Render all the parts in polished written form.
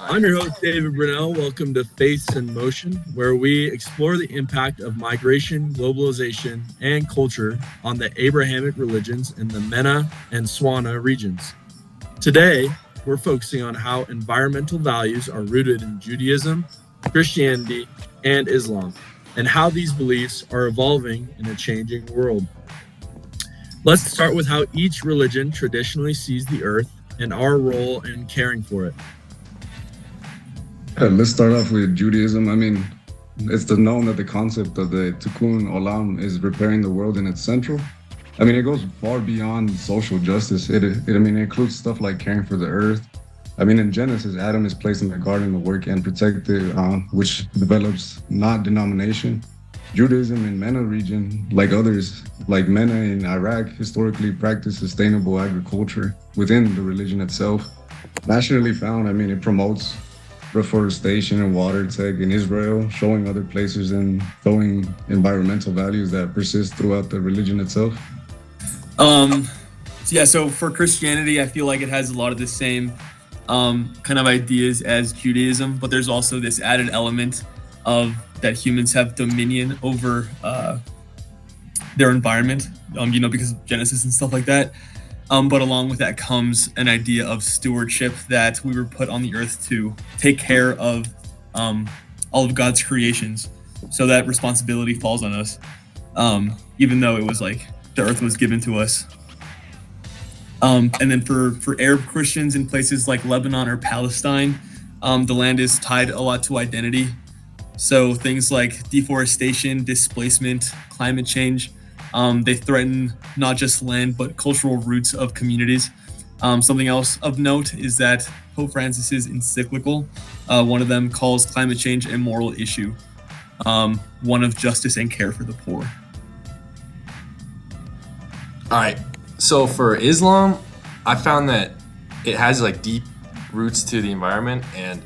I'm your host, David Brunel. Welcome to Faiths in Motion, where we explore the impact of migration, globalization, and culture on the Abrahamic religions in the MENA and SWANA regions. Today, we're focusing on how environmental values are rooted in Judaism, Christianity, and Islam, and how these beliefs are evolving in a changing world. Let's start with how each religion traditionally sees the earth and our role in caring for it. Let's start off with Judaism. It's known that the concept of the Tikkun Olam is repairing the world in its central. It goes far beyond social justice. It includes stuff like caring for the earth. In Genesis, Adam is placed in the garden to work and protect it, which develops not denomination. Judaism in MENA region, like others, like MENA in Iraq, historically practiced sustainable agriculture within the religion itself. Nationally found, it promotes reforestation and water tech in Israel, showing other places and showing environmental values that persist throughout the religion itself. So for Christianity, I feel like it has a lot of the same kind of ideas as Judaism, but there's also this added element of that humans have dominion over their environment, because of Genesis and stuff like that. But along with that comes an idea of stewardship, that we were put on the earth to take care of all of God's creations. So that responsibility falls on us, even though it was like the earth was given to us. And then for Arab Christians in places like Lebanon or Palestine, the land is tied a lot to identity. So things like deforestation, displacement, climate change, they threaten not just land, but cultural roots of communities. Something else of note is that Pope Francis's encyclical, one of them calls climate change a moral issue, one of justice and care for the poor. All right. So for Islam, I found that it has deep roots to the environment, and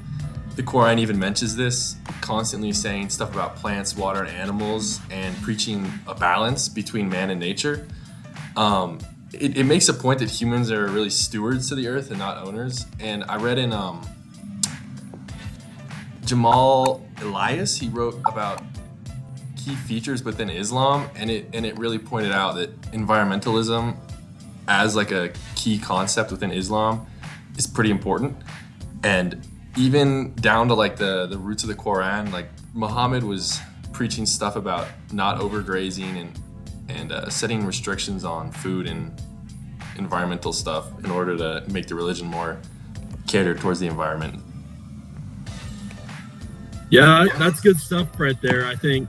the Quran even mentions this, constantly saying stuff about plants, water, and animals, and preaching a balance between man and nature. It makes a point that humans are really stewards to the earth and not owners. And I read in Jamal Elias, he wrote about key features within Islam, and it really pointed out that environmentalism as a key concept within Islam is pretty important. And even down to the roots of the Quran, Muhammad was preaching stuff about not overgrazing and setting restrictions on food and environmental stuff in order to make the religion more catered towards the environment. Yeah, that's good stuff right there. I think,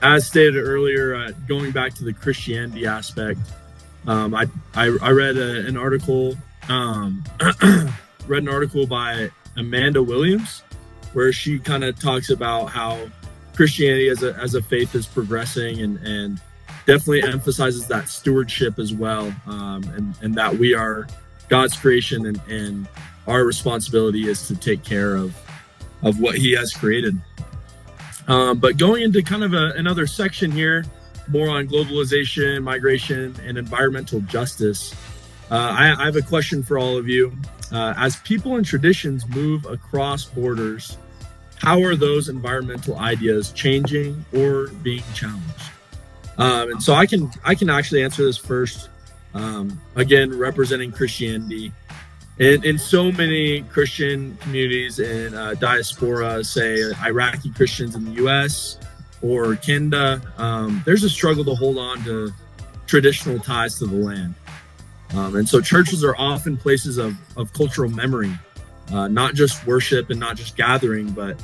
as stated earlier, going back to the Christianity aspect, I read an article. Read an article by Amanda Williams, where she kind of talks about how Christianity as a faith is progressing, and definitely emphasizes that stewardship as well, and that we are God's creation, and our responsibility is to take care of what He has created. But going into kind of another section here, more on globalization, migration, and environmental justice, I have a question for all of you. As people and traditions move across borders, how are those environmental ideas changing or being challenged? And so I can actually answer this first. Again, representing Christianity, in so many Christian communities in diaspora, say Iraqi Christians in the U.S. or Canada, there's a struggle to hold on to traditional ties to the land. And so churches are often places of cultural memory, not just worship and not just gathering, but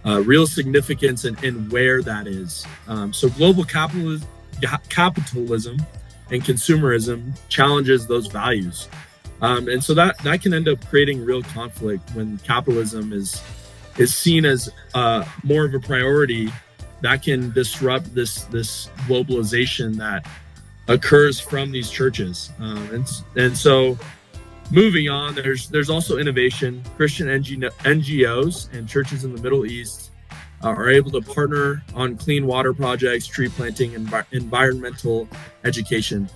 real significance in where that is. So global capitalism and consumerism challenges those values. And so that can end up creating real conflict when capitalism is seen as more of a priority. That can disrupt this globalization that occurs from these churches. And so moving on, there's also innovation. Christian NGOs and churches in the Middle East are able to partner on clean water projects, tree planting, and environmental education.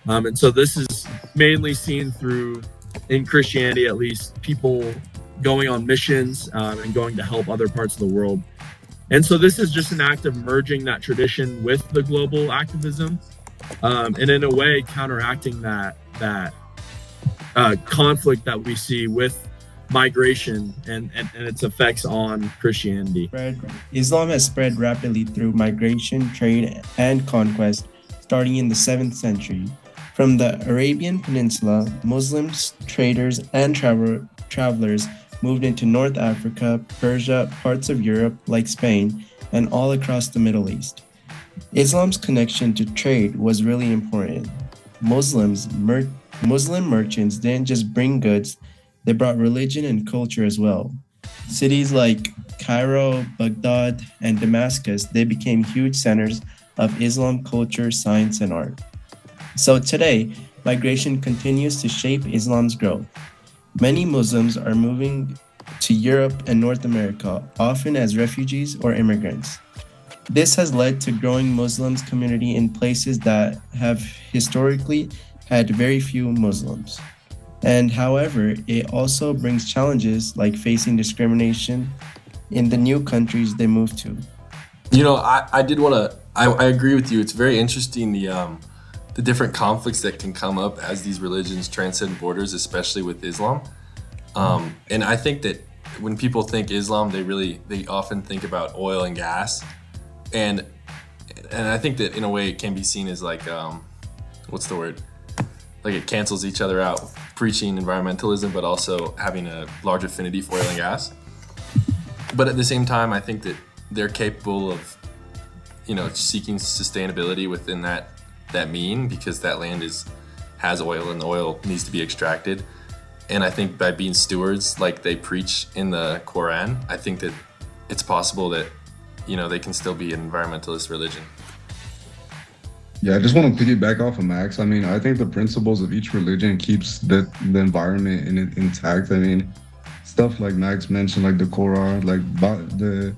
And so this is mainly seen through, in Christianity at least, people going on missions and going to help other parts of the world. And so this is just an act of merging that tradition with the global activism, and in a way counteracting that conflict that we see with migration and its effects on Christianity. Islam has spread rapidly through migration, trade, and conquest, starting in the 7th century. From the Arabian Peninsula, Muslims, traders, and travelers moved into North Africa, Persia, parts of Europe like Spain, and all across the Middle East. Islam's connection to trade was really important. Muslim merchants didn't just bring goods, they brought religion and culture as well. Cities like Cairo, Baghdad, and Damascus, they became huge centers of Islam culture, science, and art. So today, migration continues to shape Islam's growth. Many Muslims are moving to Europe and North America, often as refugees or immigrants. This has led to growing Muslims community in places that have historically had very few Muslims. And however, it also brings challenges like facing discrimination in the new countries they move to. You know, I did want to, I agree with you. It's very interesting the different conflicts that can come up as these religions transcend borders, especially with Islam. And I think that when people think Islam, they often think about oil and gas. And I think that in a way it can be seen as like, what's the word? Like it cancels each other out, preaching environmentalism, but also having a large affinity for oil and gas. But at the same time, I think that they're capable of, seeking sustainability within that mean, because that land has oil and the oil needs to be extracted. And I think by being stewards like they preach in the Quran, I think that it's possible that, they can still be an environmentalist religion. Yeah, I just want to piggyback off of Max. I mean, I think the principles of each religion keeps the environment intact. I mean, stuff like Max mentioned, like the Quran,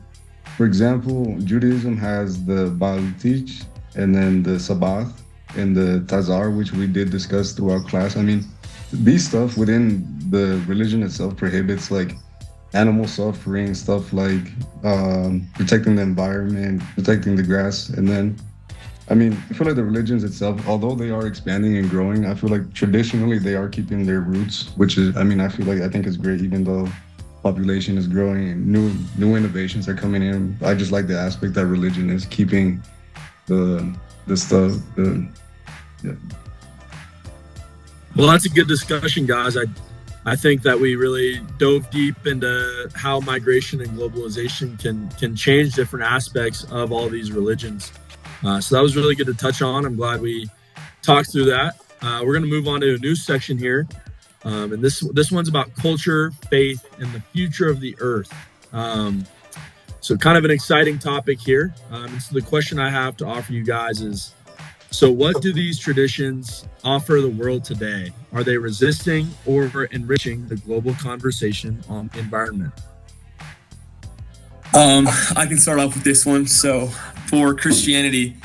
for example, Judaism has the Baal Teach, and then the Sabbath and the Tazar, which we did discuss throughout class. I mean, these stuff within the religion itself prohibits like animal suffering, stuff like protecting the environment, protecting the grass. And then, I mean, I feel like the religions itself, although they are expanding and growing, I feel like traditionally they are keeping their roots, which is, I think it's great, even though population is growing and new innovations are coming in. I just like the aspect that religion is keeping the stuff. Yeah. Well, that's a good discussion, guys. I think that we really dove deep into how migration and globalization can change different aspects of all these religions. So that was really good to touch on. I'm glad we talked through that. We're going to move on to a new section here. And this one's about culture, faith, and the future of the earth. So kind of an exciting topic here. So the question I have to offer you guys is, so what do these traditions offer the world today? Are they resisting or enriching the global conversation on the environment? I can start off with this one. So for Christianity,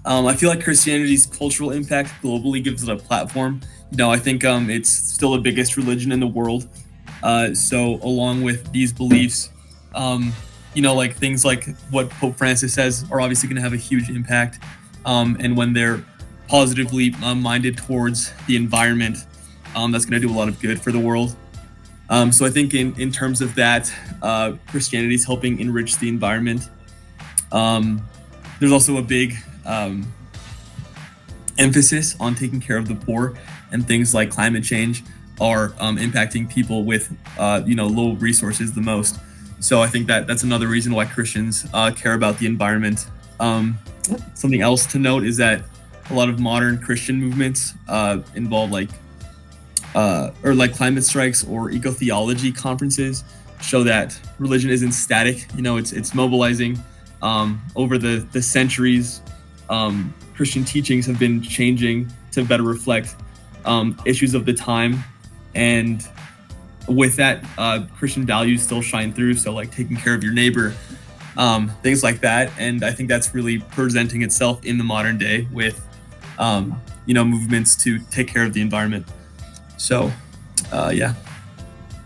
I feel like Christianity's cultural impact globally gives it a platform. I think it's still the biggest religion in the world. So along with these beliefs, like things like what Pope Francis says are obviously going to have a huge impact. And when they're positively minded towards the environment, that's going to do a lot of good for the world. So I think in terms of that, Christianity is helping enrich the environment. There's also a big emphasis on taking care of the poor, and things like climate change are impacting people with low resources the most. So I think that's another reason why Christians care about the environment. Something else to note is that a lot of modern Christian movements involve like climate strikes or eco-theology conferences, show that religion isn't static. It's mobilizing. Over the centuries, Christian teachings have been changing to better reflect issues of the time, and with that, Christian values still shine through. So like taking care of your neighbor, things like that. And I think that's really presenting itself in the modern day with, movements to take care of the environment. So, yeah.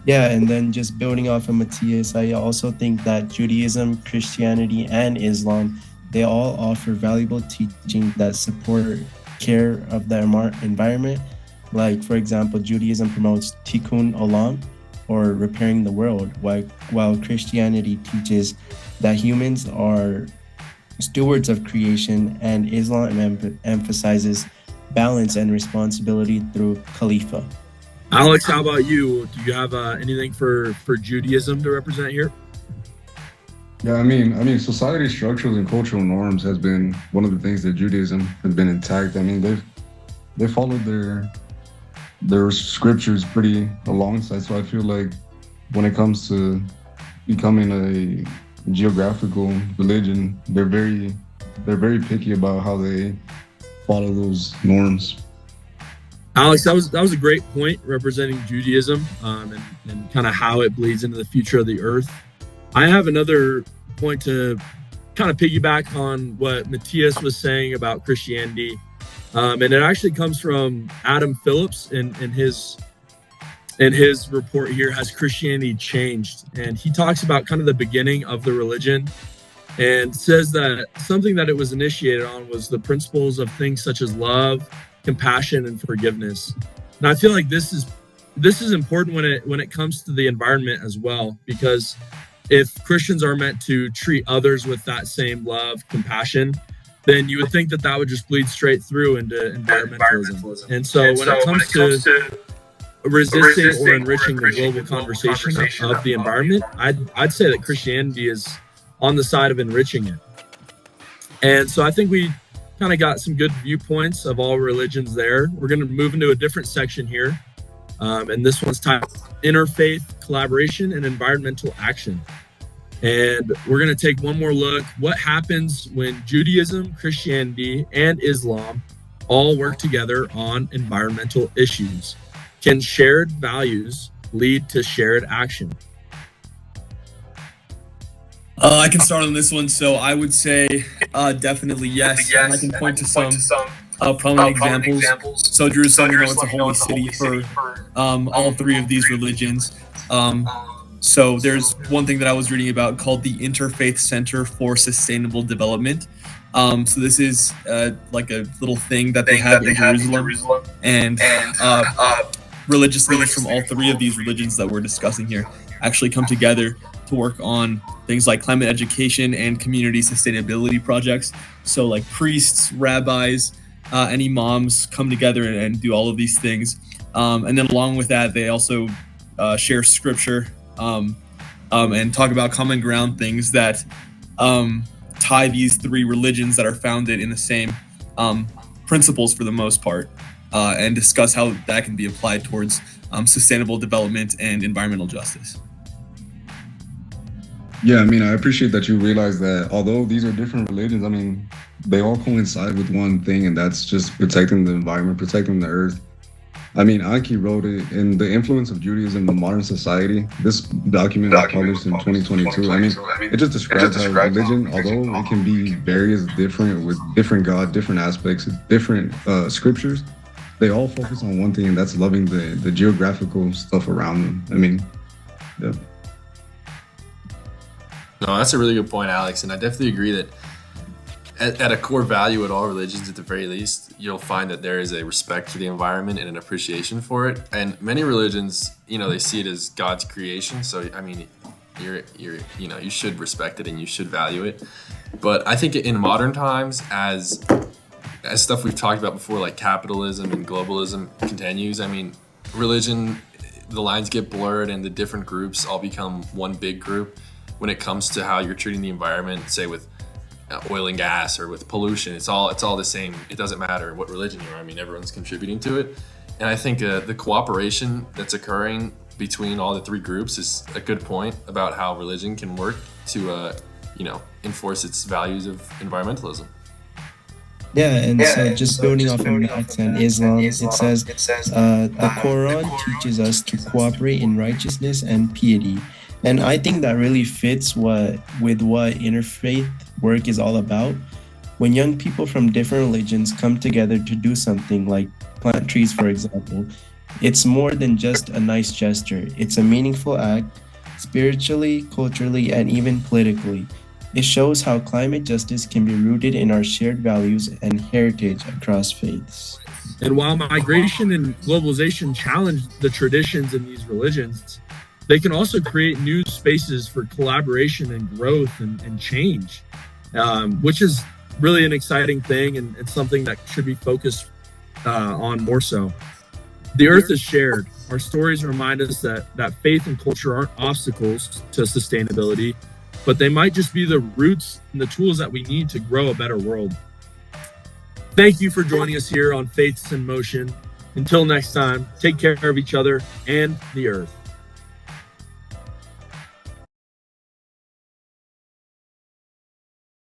Yeah, and then just building off of Matthias, I also think that Judaism, Christianity, and Islam, they all offer valuable teachings that support care of the environment. Like, for example, Judaism promotes tikkun olam, or repairing the world, while Christianity teaches that humans are stewards of creation, and Islam emphasizes balance and responsibility through Khalifa. Alex, how about you? Do you have anything for Judaism to represent here? Yeah, I mean, society structures and cultural norms has been one of the things that Judaism has been intact. I mean, they followed their scriptures pretty alongside. So I feel like when it comes to becoming a geographical religion, they're very picky about how they follow those norms. Alex, that was a great point representing Judaism, and kind of how it bleeds into the future of the earth. I have another point to kind of piggyback on what Matthias was saying about Christianity, and it actually comes from Adam Phillips in his report here, Has Christianity Changed? And he talks about kind of the beginning of the religion, and says that something that it was initiated on was the principles of things such as love, compassion, and forgiveness. And I feel like this is important when it comes to the environment as well, because if Christians are meant to treat others with that same love, compassion, then you would think that would just bleed straight through into environmentalism. And so when it comes to resisting or enriching the global conversation of the environment, I'd say that Christianity is on the side of enriching it. And so I think we kind of got some good viewpoints of all religions there. We're going to move into a different section here. And this one's titled Interfaith Collaboration and Environmental Action. And we're going to take one more look. What happens when Judaism, Christianity, and Islam all work together on environmental issues? Can shared values lead to shared action? I can start on this one. So I would say definitely yes. And I can point to some prominent examples. So Jerusalem, it's a holy city for all three of these religions. So there's one thing that I was reading about called the Interfaith Center for Sustainable Development. So this is like a little thing that they have in Jerusalem, and religious leaders from all three of these religions that we're discussing here actually come together to work on things like climate education and community sustainability projects. So like priests, rabbis, and imams come together and do all of these things. And then along with that, they also share scripture and talk about common ground things that tie these three religions that are founded in the same principles for the most part, and discuss how that can be applied towards sustainable development and environmental justice. Yeah, I mean, I appreciate that you realize that although these are different religions, I mean, they all coincide with one thing, and that's just protecting the environment, protecting the earth. I mean, Aki wrote it in The Influence of Judaism in Modern Society. This document was published in 2022. I mean, it just describes how religion, although it can be various different with different God, different aspects, different scriptures, they all focus on one thing, and that's loving the geographical stuff around them. I mean, yeah. No, that's a really good point, Alex. And I definitely agree that at a core value at all religions, at the very least, you'll find that there is a respect for the environment and an appreciation for it. And many religions, they see it as God's creation. So, I mean, you should respect it and you should value it. But I think in modern times, as stuff we've talked about before, like capitalism and globalism continues, I mean, religion, the lines get blurred and the different groups all become one big group when it comes to how you're treating the environment, say with oil and gas or with pollution. It's all the same. It doesn't matter what religion you are. I mean, everyone's contributing to it. And I think the cooperation that's occurring between all the three groups is a good point about how religion can work to, enforce its values of environmentalism. Yeah, and so just building off of Max and Islam, it says the Quran teaches us to cooperate in righteousness and piety. And I think that really fits with what interfaith work is all about. When young people from different religions come together to do something like plant trees, for example, It's more than just a nice gesture, it's a meaningful act, spiritually, culturally, and even politically. It shows how climate justice can be rooted in our shared values and heritage across faiths. And while migration and globalization challenge the traditions in these religions, they can also create new spaces for collaboration and growth and change, which is really an exciting thing and something that should be focused on more so. The earth is shared. Our stories remind us that faith and culture aren't obstacles to sustainability, but they might just be the roots and the tools that we need to grow a better world. Thank you for joining us here on Faiths in Motion. Until next time, take care of each other and the earth.